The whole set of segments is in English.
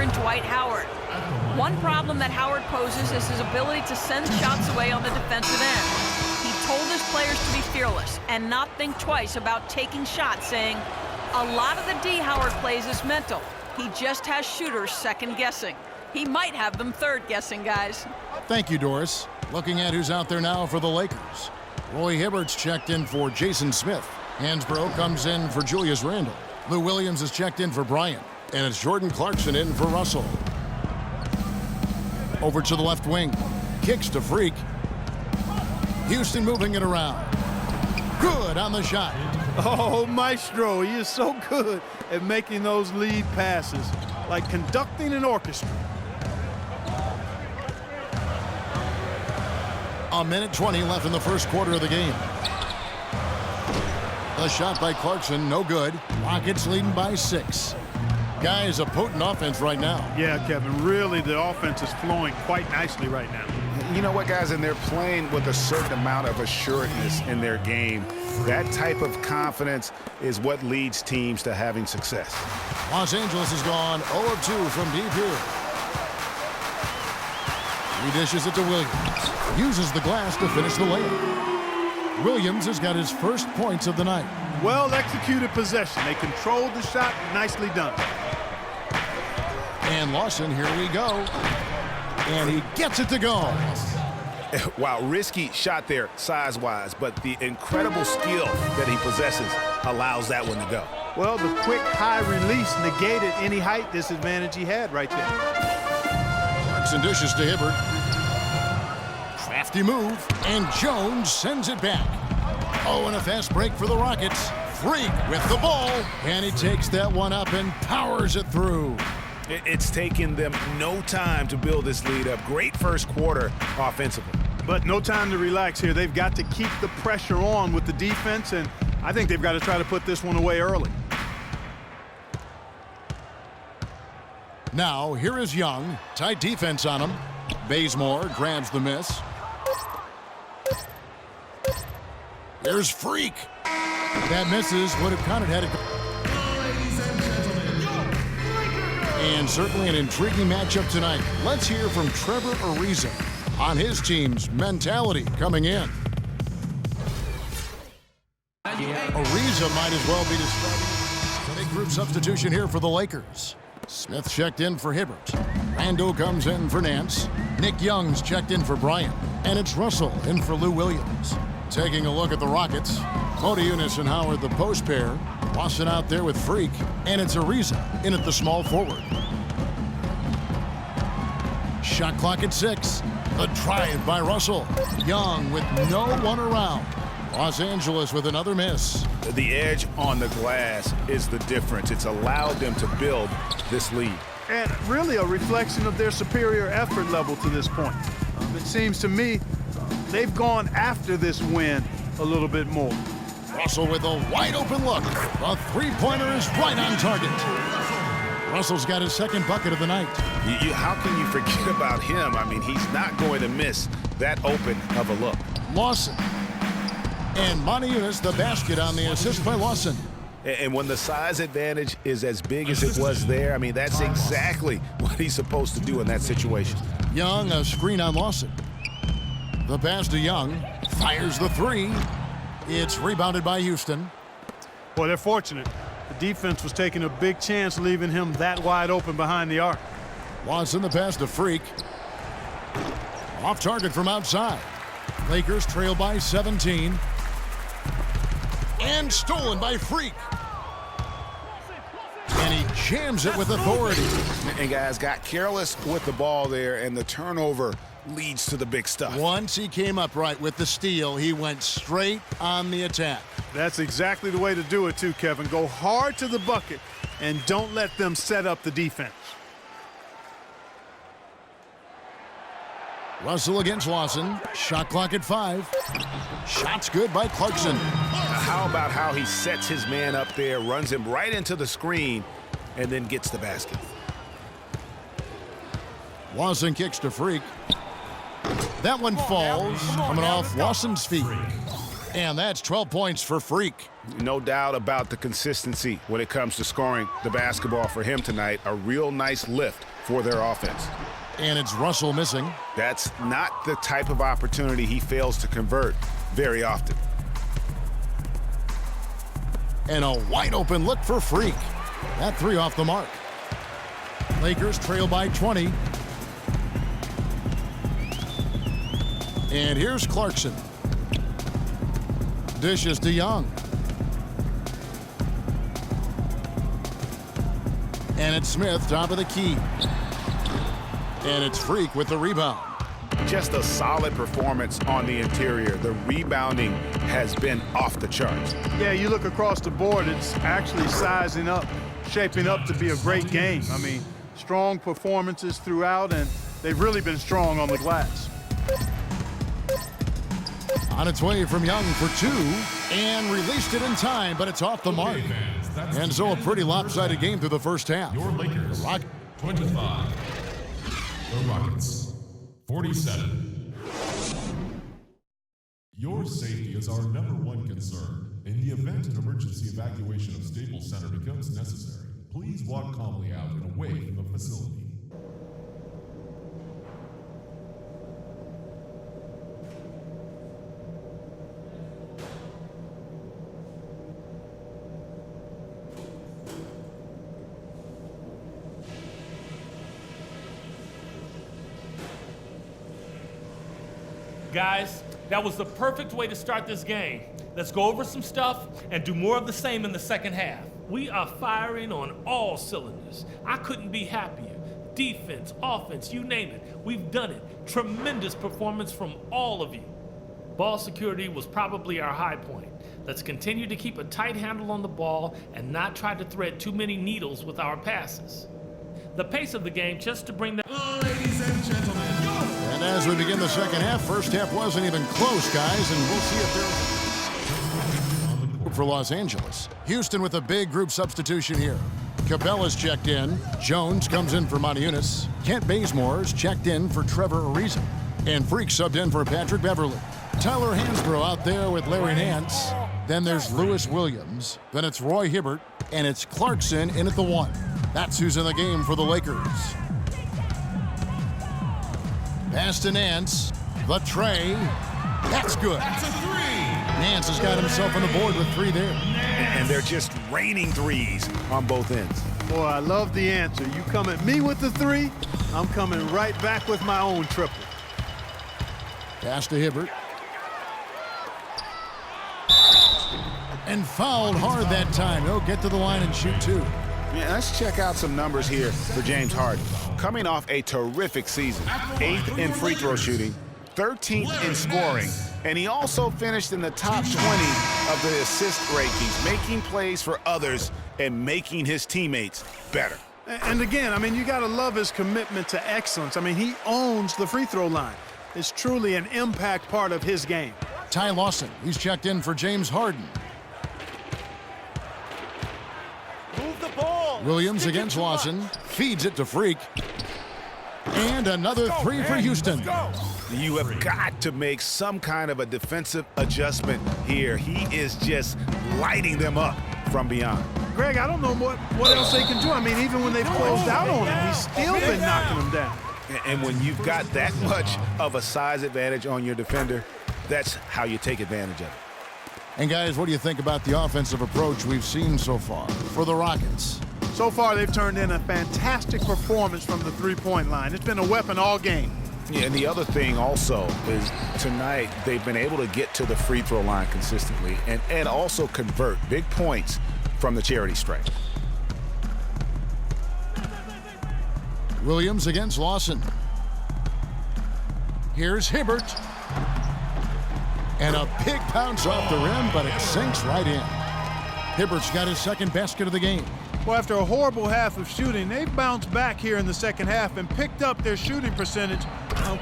veteran Dwight Howard. One problem that Howard poses is his ability to send shots away on the defensive end. He told his players to be fearless and not think twice about taking shots, saying, "A lot of the D Howard plays is mental. He just has shooters second-guessing. He might have them third-guessing, guys." Thank you, Doris. Looking at who's out there now for the Lakers. Roy Hibbert's checked in for Jason Smith. Hansbrough comes in for Julius Randle. Lou Williams is checked in for Bryant. And it's Jordan Clarkson in for Russell. Over to the left wing. Kicks to Freak. Houston moving it around. Good on the shot. Oh, Maestro, he is so good at making those lead passes, like conducting an orchestra. A minute 20 left in the first quarter of the game. The shot by Clarkson, no good. Rockets leading by 6. Guys, a potent offense right now. Yeah, Kevin, really the offense is flowing quite nicely right now. You know what, guys, and they're playing with a certain amount of assuredness in their game. That type of confidence is what leads teams to having success. Los Angeles has gone 0 of 2 from deep here. He dishes it to Williams. Uses the glass to finish the layup. Williams has got his first points of the night. Well-executed possession. They controlled the shot. Nicely done. And Lawson, here we go. And he gets it to go. Wow, risky shot there size-wise, but the incredible skill that he possesses allows that one to go. Well, the quick high release negated any height disadvantage he had right there. Clarkson dishes to Hibbert. Crafty move, and Jones sends it back. Oh, and a fast break for the Rockets. Freak with the ball, and he takes that one up and powers it through. It's taken them no time to build this lead up. Great first quarter offensively. But no time to relax here. They've got to keep the pressure on with the defense, and I think they've got to try to put this one away early. Now, here is Young. Tight defense on him. Bazemore grabs the miss. Here's Freak. That misses. Would have counted had it. And certainly an intriguing matchup tonight. Let's hear from Trevor Ariza on his team's mentality coming in. Ariza might as well be described. Big group substitution here for the Lakers. Smith checked in for Hibbert. Randall comes in for Nance. Nick Young's checked in for Bryant. And it's Russell in for Lou Williams. Taking a look at the Rockets. Modiunas and Howard, the post pair. Lawson out there with Freak. And it's Ariza in at the small forward. Shot clock at 6. The drive by Russell. Young with no one around. Los Angeles with another miss. The edge on the glass is the difference. It's allowed them to build this lead. And really a reflection of their superior effort level to this point. It seems to me they've gone after this win a little bit more. Russell with a wide open look. The three-pointer is right on target. Russell's got his second bucket of the night. How can you forget about him? I mean, he's not going to miss that open of a look. Lawson. And Modiunas the basket on the assist by Lawson. And when the size advantage is as big as it was there, I mean, that's exactly what he's supposed to do in that situation. Young, a screen on Lawson. The pass to Young. Fires the three. It's rebounded by Houston. Boy, they're fortunate. The defense was taking a big chance leaving him that wide open behind the arc. Lawson the pass to Freak. Off target from outside. Lakers trail by 17. And stolen by Freak. And he jams it with authority. And guys got careless with the ball there, and the turnover leads to the big stuff. Once he came upright with the steal, he went straight on the attack. That's exactly the way to do it too, Kevin. Go hard to the bucket and don't let them set up the defense. Russell against Lawson. Shot clock at 5. Shots good by Clarkson. How about how he sets his man up there, runs him right into the screen, and then gets the basket. Lawson kicks to Freak. That one falls, coming off Lawson's feet. And that's 12 points for Freak. No doubt about the consistency when it comes to scoring the basketball for him tonight. A real nice lift for their offense. And it's Russell missing. That's not the type of opportunity he fails to convert very often. And a wide open look for Freak. That three off the mark. Lakers trail by 20. And here's Clarkson. Dishes to Young. And it's Smith, top of the key. And it's Freak with the rebound. Just a solid performance on the interior. The rebounding has been off the charts. Yeah, you look across the board, it's actually sizing up, shaping up to be a great game. I mean, strong performances throughout, and they've really been strong on the glass. On its way from Young for two, and released it in time, but it's off the mark. And so a pretty lopsided game through the first half. Your Lakers, 25. The Rockets, 47. Your safety is our #1 concern. In the event an emergency evacuation of Staples Center becomes necessary, please walk calmly out and away from the facility. Guys, that was the perfect way to start this game. Let's go over some stuff and do more of the same in the second half. We are firing on all cylinders. I couldn't be happier. Defense, offense, you name it. We've done it. Tremendous performance from all of you. Ball security was probably our high point. Let's continue to keep a tight handle on the ball and not try to thread too many needles with our passes. The pace of the game, just to bring that... Ladies and gentlemen, And as we begin the second half, first half wasn't even close, guys, and we'll see if there's for Los Angeles. Houston with a big group substitution here. Cabela's checked in. Jones comes in for Montiunas. Kent Bazemore's checked in for Trevor Ariza. And Freak subbed in for Patrick Beverly. Tyler Hansbrough out there with Larry Nance. Then there's Lewis Williams. Then it's Roy Hibbert. And it's Clarkson in at the 1. That's who's in the game for the Lakers. Pass to Nance. The tray. That's good. that's a 3. Nance has got himself on the board with 3 there. And they're just raining threes on both ends. Boy, I love the answer. You come at me with the 3, I'm coming right back with my own triple. Pass to Hibbert. And fouled hard that time. He'll get to the line and shoot 2. Yeah, let's check out some numbers here for James Harden. Coming off a terrific season, 8th in free throw shooting, 13th in scoring, and he also finished in the top 20 of the assist rankings, making plays for others and making his teammates better. And again, I mean, you got to love his commitment to excellence. I mean, he owns the free throw line. It's truly an impact part of his game. Ty Lawson, he's checked in for James Harden. Williams against Lawson, feeds it to Freak. And another 3 for Houston. You have got to make some kind of a defensive adjustment here. He is just lighting them up from beyond. Greg, I don't know what else they can do. I mean, even when they've closed out on him, he's still been knocking them down. And when you've got that much of a size advantage on your defender, that's how you take advantage of it. And guys, what do you think about the offensive approach we've seen so far for the Rockets? So far, they've turned in a fantastic performance from the three-point line. It's been a weapon all game. Yeah, and the other thing also is tonight they've been able to get to the free throw line consistently and also convert big points from the charity stripe. Williams against Lawson. Here's Hibbert. And a big bounce off the rim, but it sinks right in. Hibbert's got his second basket of the game. Well, after a horrible half of shooting, they've bounced back here in the second half and picked up their shooting percentage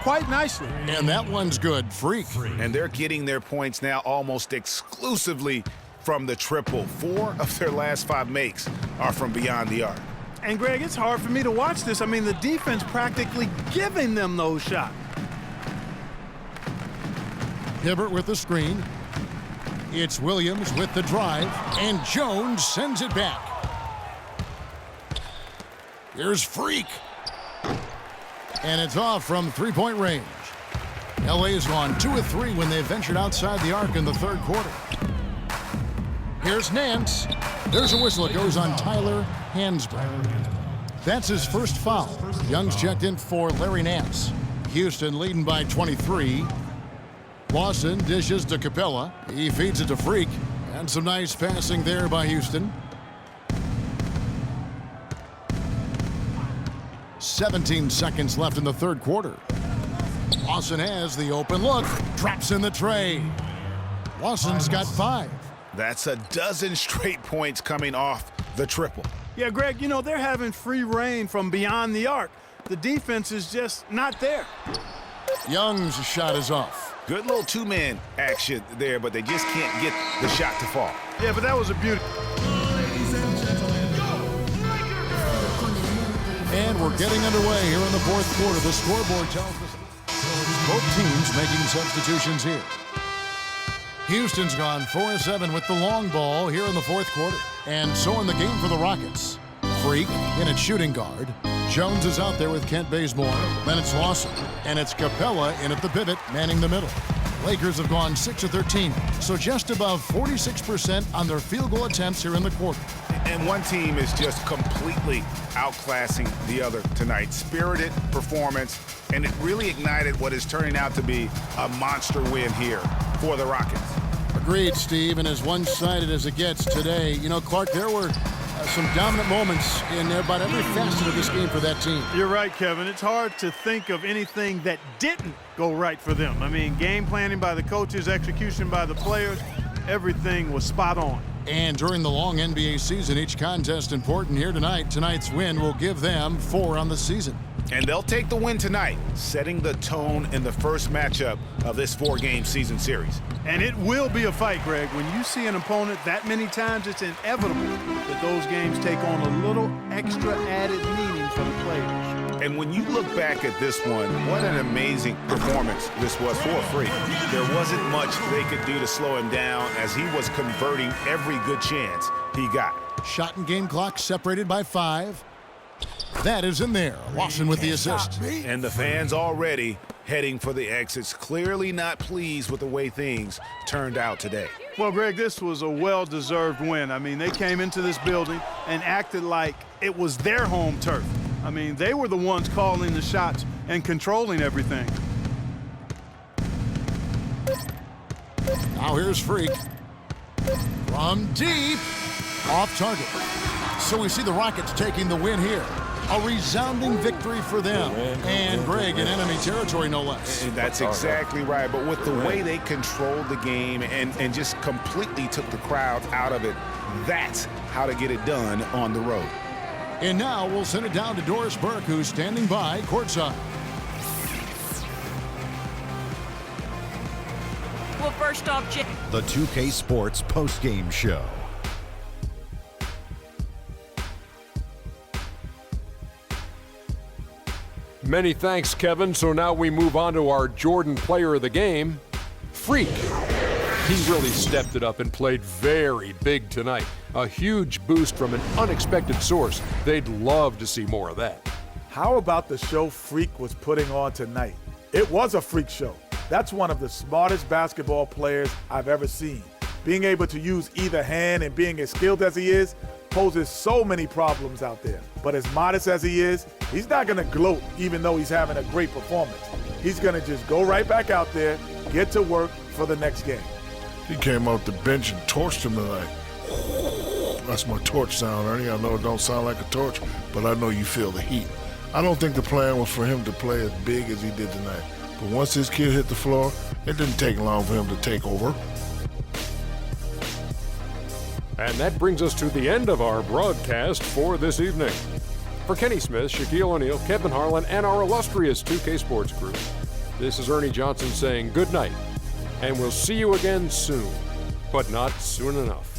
quite nicely. And that one's good. Freak. And they're getting their points now almost exclusively from the triple. 4 of their last 5 makes are from beyond the arc. And, Greg, it's hard for me to watch this. I mean, the defense practically giving them those shots. Hibbert with the screen. It's Williams with the drive, and Jones sends it back. Here's Freak. And it's off from three-point range. LA's gone 2 of 3 when they ventured outside the arc in the third quarter. Here's Nance. There's a whistle. It goes on Tyler Hansbrough. That's his first foul. Young's checked in for Larry Nance. Houston leading by 23. Lawson dishes to Capella. He feeds it to Freak. And some nice passing there by Houston. 17 seconds left in the third quarter. Lawson has the open look. Drops in the tray. Lawson's got 5. That's a dozen straight points coming off the triple. Yeah, Greg, you know, they're having free reign from beyond the arc. The defense is just not there. Young's shot is off. Good little two-man action there, but they just can't get the shot to fall. Yeah, but that was a beauty. And we're getting underway here in the fourth quarter. The scoreboard tells us both teams making substitutions here. Houston's gone 4-7 with the long ball here in the fourth quarter. And so in the game for the Rockets. Freak in at shooting guard. Jones is out there with Kent Bazemore. Then it's Lawson. And it's Capella in at the pivot, manning the middle. Lakers have gone 6 of 13, so just above 46% on their field goal attempts here in the quarter. And one team is just completely outclassing the other tonight. Spirited performance, and it really ignited what is turning out to be a monster win here for the Rockets. Agreed, Steve, and as one-sided as it gets today, you know, Clark, there were some dominant moments in about every facet of this game for that team. You're right, Kevin. It's hard to think of anything that didn't go right for them. I mean, game planning by the coaches, execution by the players, everything was spot on. And during the long NBA season, each contest important here tonight. Tonight's win will give them 4 on the season. And they'll take the win tonight, setting the tone in the first matchup of this 4-game season series. And it will be a fight, Greg. When you see an opponent that many times, it's inevitable that those games take on a little extra added meaning for the players. And when you look back at this one, what an amazing performance this was for Freak. There wasn't much they could do to slow him down as he was converting every good chance he got. Shot and game clock separated by 5. That is in there. Lawson with the assist. And the fans already heading for the exits, clearly not pleased with the way things turned out today. Well, Greg, this was a well-deserved win. I mean, they came into this building and acted like it was their home turf. I mean, they were the ones calling the shots and controlling everything. Now here's Freak. From deep. Off target. So we see the Rockets taking the win here. A resounding victory for them. And Greg, in enemy territory, no less. And that's exactly right. But with the way they controlled the game and just completely took the crowd out of it, that's how to get it done on the road. And now we'll send it down to Doris Burke, who's standing by courtside. Well, first off, The 2K Sports postgame show. Many thanks, Kevin. So now we move on to our Jordan player of the game, Freak. He really stepped it up and played very big tonight. A huge boost from an unexpected source. They'd love to see more of that. How about the show Freak was putting on tonight? It was a freak show. That's one of the smartest basketball players I've ever seen. Being able to use either hand and being as skilled as he is poses so many problems out there. But as modest as he is, he's not going to gloat even though he's having a great performance. He's going to just go right back out there, get to work for the next game. He came off the bench and torched him tonight. That's my torch sound, Ernie. I know it don't sound like a torch, but I know you feel the heat. I don't think the plan was for him to play as big as he did tonight. But once this kid hit the floor, it didn't take long for him to take over. And that brings us to the end of our broadcast for this evening. For Kenny Smith, Shaquille O'Neal, Kevin Harlan, and our illustrious 2K Sports crew, this is Ernie Johnson saying good night, and we'll see you again soon, but not soon enough.